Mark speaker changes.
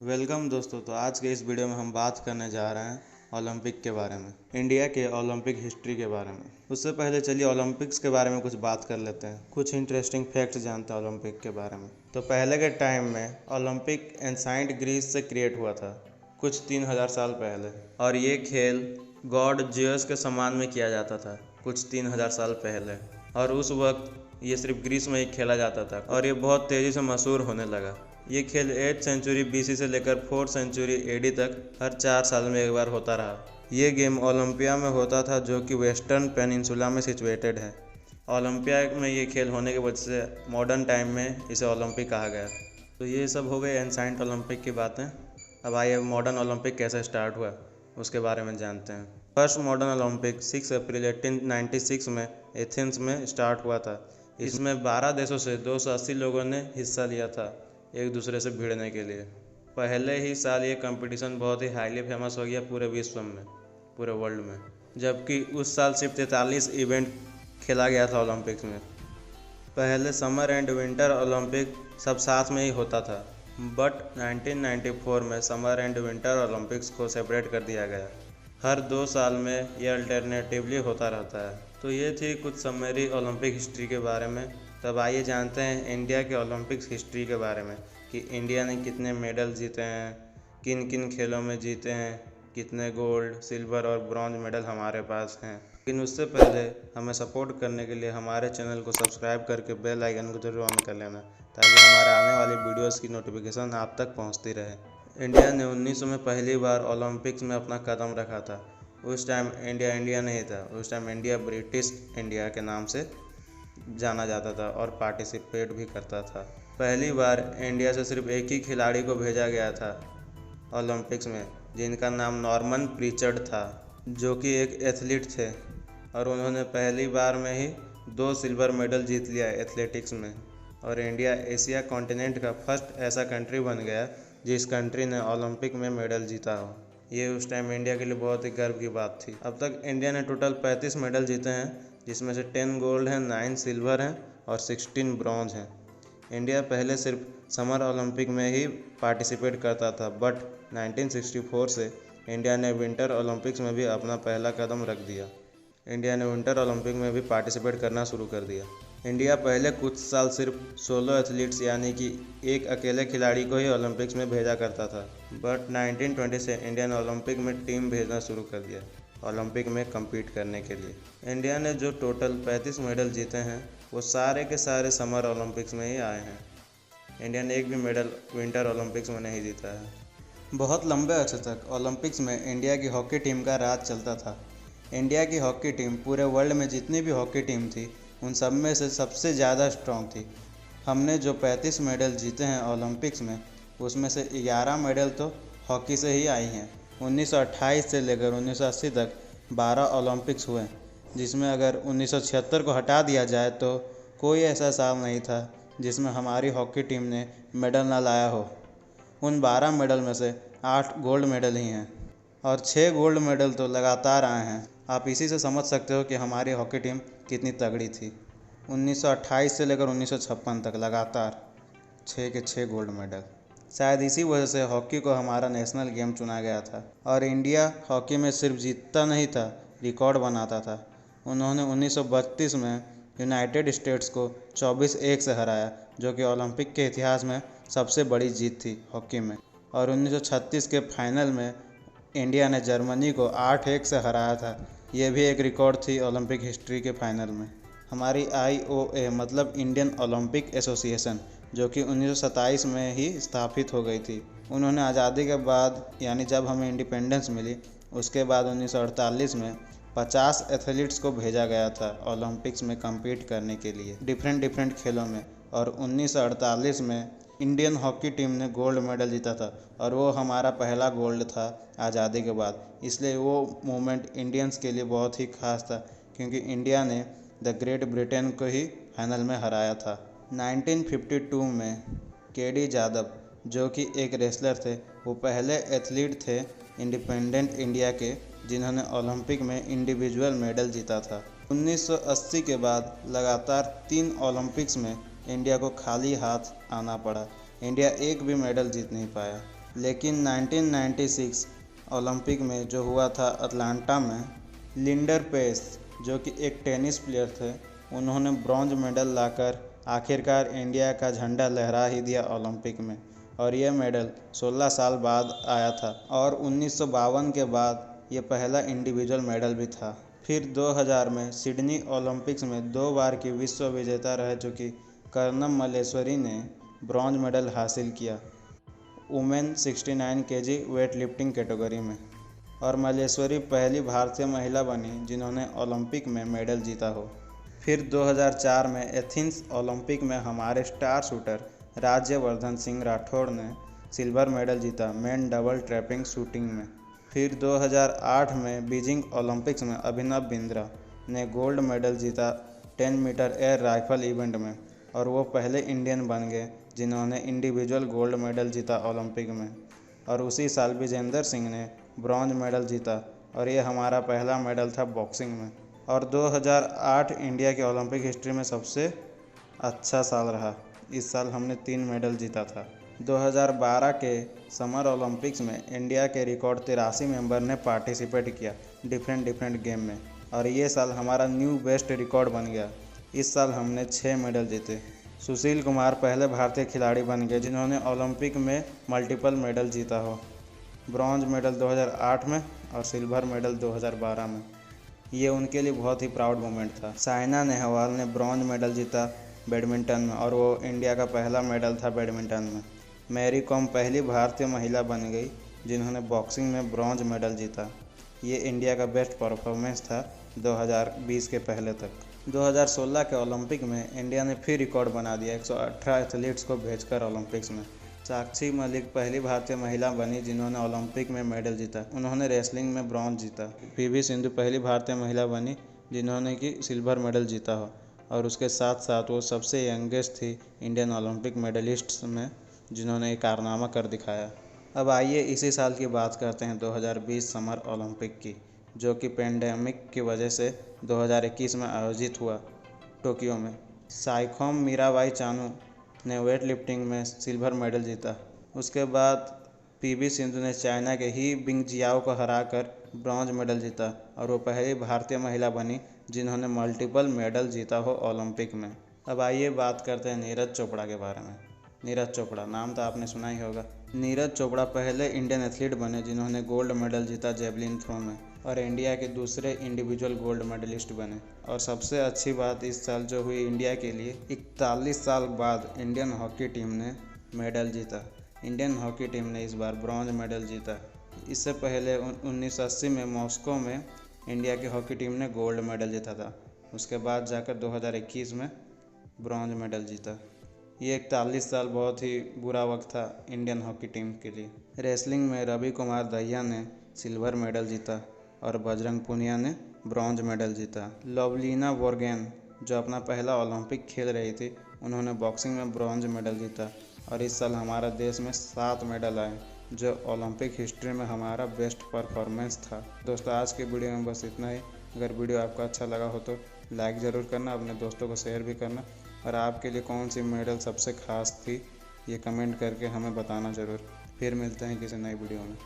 Speaker 1: Welcome दोस्तों। तो आज के इस वीडियो में हम बात करने जा रहे हैं ओलंपिक के बारे में, इंडिया के ओलंपिक हिस्ट्री के बारे में। उससे पहले चलिए ओलंपिक्स के बारे में कुछ बात कर लेते हैं, कुछ इंटरेस्टिंग फैक्ट्स जानते हैं ओलंपिक के बारे में। तो पहले के टाइम में ओलंपिक एंसाइंट ग्रीस से क्रिएट हुआ था कुछ 3000 साल पहले, और ये खेल गॉड जियस के सम्मान में किया जाता था कुछ 3000 साल पहले। और उस वक्त ये सिर्फ ग्रीस में ही खेला जाता था और ये बहुत तेज़ी से मशहूर होने लगा। ये खेल 8th सेंचुरी BC से लेकर 4th सेंचुरी AD तक हर 4 साल में एक बार होता रहा। ये गेम ओलंपिया में होता था, जो कि वेस्टर्न पेनिनसुला में सिचुएटेड है। ओलंपिया में ये खेल होने की वजह से मॉडर्न टाइम में इसे ओलंपिक कहा गया। तो ये सब हो गए एंसाइंट ओलंपिक की बातें। अब आइए मॉडर्न ओलंपिक कैसे स्टार्ट हुआ उसके बारे में जानते हैं। फर्स्ट मॉडर्न ओलंपिक 6 अप्रैल 1896 में एथेंस में स्टार्ट हुआ था। इसमें 12 देशों से 280 लोगों ने हिस्सा लिया था, एक दूसरे से भिड़ने के लिए। पहले ही साल ये कंपटीशन बहुत ही हाईली फेमस हो गया पूरे विश्व में, पूरे वर्ल्ड में, जबकि उस साल सिर्फ 43 इवेंट खेला गया था ओलंपिक्स में। पहले समर एंड विंटर ओलंपिक सब साथ में ही होता था, बट 1994 में समर एंड विंटर ओलंपिक्स को सेपरेट कर दिया गया। हर 2 साल में ये अल्टरनेटिवली होता रहता है। तो ये थी कुछ समरी ओलंपिक हिस्ट्री के बारे में। तब आइए जानते हैं इंडिया के ओलंपिक्स हिस्ट्री के बारे में कि इंडिया ने कितने मेडल जीते हैं, किन किन खेलों में जीते हैं, कितने गोल्ड, सिल्वर और ब्रॉन्ज मेडल हमारे पास हैं। लेकिन उससे पहले हमें सपोर्ट करने के लिए हमारे चैनल को सब्सक्राइब करके बेल आइकन को जरूर ऑन कर लेना, ताकि हमारे आने वाली वीडियोस की नोटिफिकेशन आप तक पहुंचती रहे। इंडिया ने 1900 में पहली बार ओलंपिक्स में अपना कदम रखा था। उस टाइम इंडिया नहीं था, उस टाइम इंडिया ब्रिटिश इंडिया के नाम से जाना जाता था और पार्टिसिपेट भी करता था। पहली बार इंडिया से सिर्फ एक ही खिलाड़ी को भेजा गया था ओलंपिक्स में, जिनका नाम नॉर्मन प्रीचर्ड था, जो कि एक एथलीट थे, और उन्होंने पहली बार में ही 2 सिल्वर मेडल जीत लिया एथलेटिक्स में। और इंडिया एशिया कॉन्टिनेंट का फर्स्ट ऐसा कंट्री बन गया जिस कंट्री ने ओलंपिक में मेडल जीता हो। ये उस टाइम इंडिया के लिए बहुत ही गर्व की बात थी। अब तक इंडिया ने टोटल 35 मेडल जीते हैं, जिसमें से 10 गोल्ड हैं, 9 सिल्वर हैं और 16 ब्रॉन्ज हैं। इंडिया पहले सिर्फ समर ओलंपिक में ही पार्टिसिपेट करता था, बट 1964 से इंडिया ने विंटर ओलंपिक्स में भी अपना पहला कदम रख दिया। इंडिया ने विंटर ओलंपिक में भी पार्टिसिपेट करना शुरू कर दिया। इंडिया पहले कुछ साल सिर्फ सोलो एथलीट्स यानी कि एक अकेले खिलाड़ी को ही ओलंपिक्स में भेजा करता था, बट 1920 से इंडिया ने ओलंपिक में टीम भेजना शुरू कर दिया ओलंपिक में कम्पीट करने के लिए। इंडिया ने जो टोटल 35 मेडल जीते हैं वो सारे के सारे समर ओलंपिक्स में ही आए हैं। इंडिया ने एक भी मेडल विंटर ओलंपिक्स में नहीं जीता है। बहुत लंबे अर्से तक ओलंपिक्स में इंडिया की हॉकी टीम का राज चलता था। इंडिया की हॉकी टीम पूरे वर्ल्ड में जितनी भी हॉकी टीम थी उन सब में से सबसे ज़्यादा स्ट्रॉन्ग थी। हमने जो 35 मेडल जीते हैं ओलंपिक्स में, उसमें से 11 मेडल तो हॉकी से ही आई हैं। 1928 से लेकर 1980 तक 12 ओलंपिक्स हुए, जिसमें अगर 1976 को हटा दिया जाए तो कोई ऐसा साल नहीं था जिसमें हमारी हॉकी टीम ने मेडल ना लाया हो। उन 12 मेडल में से 8 गोल्ड मेडल ही हैं और 6 गोल्ड मेडल तो लगातार आए हैं। आप इसी से समझ सकते हो कि हमारी हॉकी टीम कितनी तगड़ी थी। 1928 से लेकर 1956 तक लगातार 6 के 6 गोल्ड मेडल। शायद इसी वजह से हॉकी को हमारा नेशनल गेम चुना गया था। और इंडिया हॉकी में सिर्फ जीतता नहीं था, रिकॉर्ड बनाता था। उन्होंने 1932 में यूनाइटेड स्टेट्स को 24-1 से हराया, जो कि ओलंपिक के इतिहास में सबसे बड़ी जीत थी हॉकी में। और 1936 के फाइनल में इंडिया ने जर्मनी को 8-1 से हराया था। ये भी एक रिकॉर्ड थी ओलंपिक हिस्ट्री के फाइनल में। हमारी IOA मतलब इंडियन ओलंपिक एसोसिएशन, जो कि 1927 में ही स्थापित हो गई थी। उन्होंने आज़ादी के बाद यानी जब हमें इंडिपेंडेंस मिली उसके बाद 1948 में 50 एथलीट्स को भेजा गया था ओलंपिक्स में कम्पीट करने के लिए डिफरेंट खेलों में। और 1948 में इंडियन हॉकी टीम ने गोल्ड मेडल जीता था और वो हमारा पहला गोल्ड था आज़ादी के बाद। इसलिए वो मोमेंट इंडियंस के लिए बहुत ही खास था, क्योंकि इंडिया ने द ग्रेट ब्रिटेन को ही फाइनल में हराया था। 1952 में KD जादव, जो कि एक रेसलर थे, वो पहले एथलीट थे इंडिपेंडेंट इंडिया के जिन्होंने ओलंपिक में इंडिविजुअल मेडल जीता था। 1980 के बाद लगातार 3 ओलंपिक्स में इंडिया को खाली हाथ आना पड़ा। इंडिया एक भी मेडल जीत नहीं पाया। लेकिन 1996 ओलंपिक में जो हुआ था अटलांटा में, लिंडर पेस जो कि एक टेनिस प्लेयर थे, उन्होंने ब्रॉन्ज मेडल लाकर आखिरकार इंडिया का झंडा लहरा ही दिया ओलंपिक में। और यह मेडल 16 साल बाद आया था और 1952 के बाद ये पहला इंडिविजुअल मेडल भी था। फिर 2000 में सिडनी ओलंपिक्स में 2 बार की विश्व विजेता रह चुकी कर्णम मल्लेश्वरी ने ब्रॉन्ज मेडल हासिल किया women 69 KG weight lifting category में। और मल्लेश्वरी पहली भारतीय महिला बनी जिन्होंने ओलंपिक में मेडल जीता हो। फिर 2004 में एथेंस ओलंपिक में हमारे स्टार शूटर राज्यवर्धन सिंह राठौड़ ने सिल्वर मेडल जीता मेन डबल ट्रैपिंग शूटिंग में। फिर 2008 में बीजिंग ओलंपिक्स में अभिनव बिंद्रा ने गोल्ड मेडल जीता 10 मीटर एयर राइफल इवेंट में, और वो पहले इंडियन बन गए जिन्होंने इंडिविजुअल गोल्ड मेडल जीता ओलंपिक में। और उसी साल विजेंदर सिंह ने ब्रॉन्ज मेडल जीता, और ये हमारा पहला मेडल था बॉक्सिंग में। और 2008 इंडिया के ओलंपिक हिस्ट्री में सबसे अच्छा साल रहा। इस साल हमने 3 मेडल जीता था। 2012 के समर ओलंपिक्स में इंडिया के रिकॉर्ड 83 मेंबर ने पार्टिसिपेट किया डिफरेंट गेम में, और ये साल हमारा न्यू बेस्ट रिकॉर्ड बन गया। इस साल हमने 6 मेडल जीते। सुशील कुमार पहले भारतीय खिलाड़ी बन गए जिन्होंने ओलंपिक में मल्टीपल मेडल जीता हो, ब्रॉन्ज मेडल 2008 में और सिल्वर मेडल 2012 में। ये उनके लिए बहुत ही प्राउड मोमेंट था। साइना नेहवाल ने ब्रॉन्ज मेडल जीता बैडमिंटन में, और वो इंडिया का पहला मेडल था बैडमिंटन में। मैरी कॉम पहली भारतीय महिला बन गई जिन्होंने बॉक्सिंग में ब्रॉन्ज मेडल जीता। ये इंडिया का बेस्ट परफॉर्मेंस था 2020 के पहले तक। 2016 के ओलंपिक में इंडिया ने फिर रिकॉर्ड बना दिया 118 एथलीट्स को भेजकर ओलंपिक्स में। साक्षी मलिक पहली भारतीय महिला बनी जिन्होंने ओलंपिक में मेडल जीता। उन्होंने रेसलिंग में ब्रॉन्ज जीता। पीवी सिंधु पहली भारतीय महिला बनी जिन्होंने कि सिल्वर मेडल जीता हो, और उसके साथ साथ वो सबसे यंगेस्ट थी इंडियन ओलंपिक मेडलिस्ट्स में जिन्होंने एक कारनामा कर दिखाया। अब आइए इसी साल की बात करते हैं 2020 समर ओलंपिक की, जो कि पेंडेमिक की वजह से 2021 में आयोजित हुआ टोक्यो में। साइखोम मीराबाई चानू ने वेट लिफ्टिंग में सिल्वर मेडल जीता। उसके बाद पीवी सिंधु ने चाइना के ही बिंगजियाओ को हराकर ब्रॉन्ज मेडल जीता, और वो पहली भारतीय महिला बनी जिन्होंने मल्टीपल मेडल जीता हो ओलंपिक में। अब आइए बात करते हैं नीरज चोपड़ा के बारे में। नीरज चोपड़ा नाम तो आपने सुना ही होगा। नीरज चोपड़ा पहले इंडियन एथलीट बने जिन्होंने गोल्ड मेडल जीता जेवलिन थ्रो में, और इंडिया के दूसरे इंडिविजुअल गोल्ड मेडलिस्ट बने। और सबसे अच्छी बात इस साल जो हुई इंडिया के लिए, 41 साल बाद इंडियन हॉकी टीम ने मेडल जीता। इंडियन हॉकी टीम ने इस बार ब्रॉन्ज मेडल जीता। इससे पहले 1980 में मॉस्को में इंडिया की हॉकी टीम ने गोल्ड मेडल जीता था। उसके बाद जाकर 2021 में ब्रॉन्ज मेडल जीता। ये 41 साल बहुत ही बुरा वक्त था इंडियन हॉकी टीम के लिए। रेसलिंग में रवि कुमार दहिया ने सिल्वर मेडल जीता और बजरंग पुनिया ने ब्रॉन्ज मेडल जीता। लवलीना बोर्गेन जो अपना पहला ओलंपिक खेल रही थी, उन्होंने बॉक्सिंग में ब्रॉन्ज मेडल जीता। और इस साल हमारा देश में 7 मेडल आए, जो ओलंपिक हिस्ट्री में हमारा बेस्ट परफॉर्मेंस था। दोस्तों, आज के वीडियो में बस इतना ही। अगर वीडियो आपको अच्छा लगा हो तो लाइक ज़रूर करना, अपने दोस्तों को शेयर भी करना, और आपके लिए कौन सी मेडल सबसे खास थी ये कमेंट करके हमें बताना ज़रूर। फिर मिलते हैं किसी नई वीडियो में।